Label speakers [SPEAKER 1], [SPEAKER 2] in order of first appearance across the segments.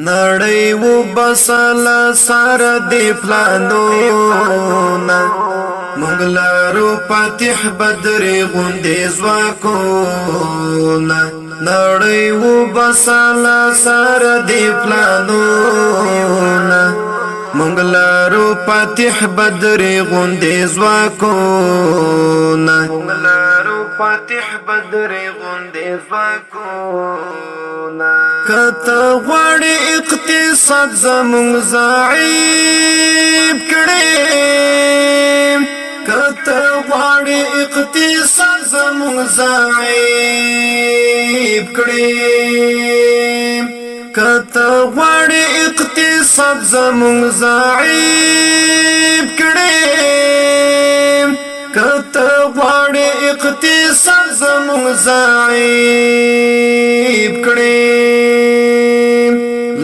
[SPEAKER 1] نړۍ و بسل سر دی پلانونا مونږ لارو فاتح بدر غوندې ځواکونا نړۍ و بسل سر دی پلانونا مونږ لارو فاتح بدر غوندې ځواکونا مونږ لارو فاتح بدر غوندې ځواکونا کته غواړي اقتصاد زمونږ ضعیف کړي کته غواړي اقتصاد زمونږ ضعیف کړي کته غواړي اقتصاد زمونږ ضعیف کړي کته غواړي اقتصاد زمونږ ضعیف کړي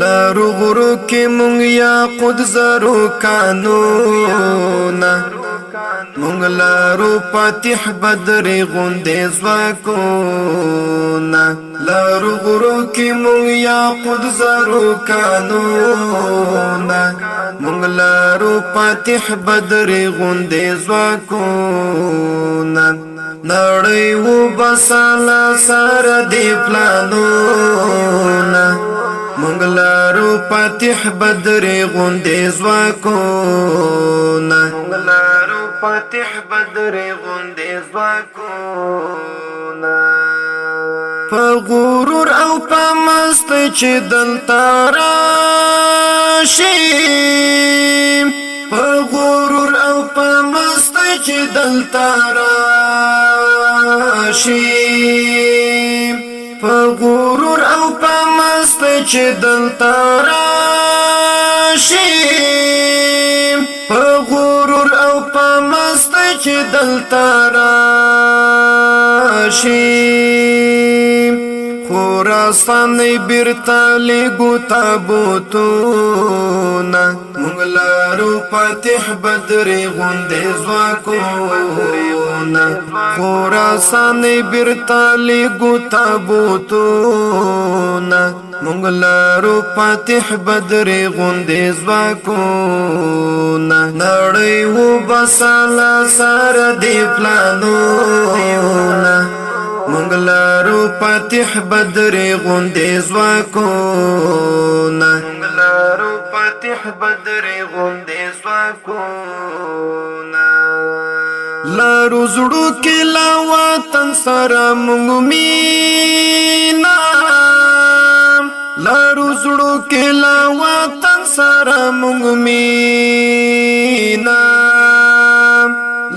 [SPEAKER 1] لارو غرو کې مونږ یاقوت زرو قانونا مونږ لارو فاتح بدر غوندې ځواکونا لارو غرو کې مونږ یاقوت زرو قانونا مونږ لارو فاتح بدر غوندې ځواکونا نړۍ و بسل سر دی پلانونا مونږ لارو فاتح بدر غوندې ځواکونا مونږ لارو فاتح بدر غوندې ځواکونا په غرور او په مستی چې دلته راشي په غرور او په مستی چې دلته راشي په غرور او په مستی چې دلته راشي په غرور او په مستی چې دلته راشي خراسان بیرته لګو تابوتونه مونږ لارو فاتح بدر غوندې ځواکونا خراسان بیرته لګو تابوتونه مونږ لارو فاتح بدر غوندې ځواکونا نړۍ و بسل سر دی پلانونا مونږ لارو فاتح بدر غوندې ځواکونا مونږ لارو فاتح بدر غوندې ځواکونا لارو زړو کې لا وطن سره مونږ مینا لارو زړو کې لا وطن سره مونږ مینا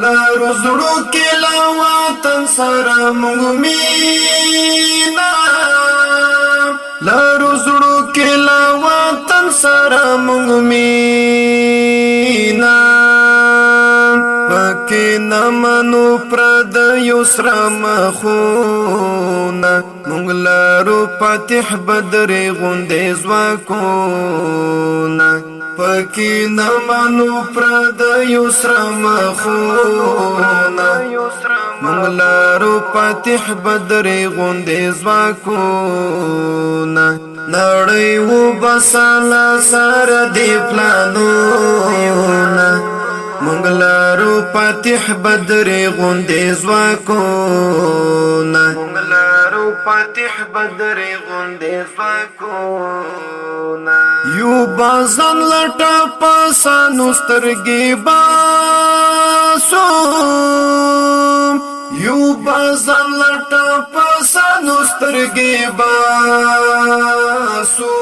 [SPEAKER 1] لارو زړو کې لا وطن سره مونږ مینا لارو زړو کې لا وطن سره مونږ مینا پکې نمنو پرد یو سره مخونه مونږ لارو فاتح بدر غوندې ځواکونا پکې نمنو پرد یو سره مخونه مونږ لارو فاتح بدر غوندې ځواکونا نړۍ و بسل سر دی پلانونا مونږ لارو فاتح بدر غوندې ځواکونا مونږ لارو فاتح بدر غوندې ځواکونا یو بازان لټه پاسانو سترګې باسو یو بازان لټه پاسانو سترګې باسو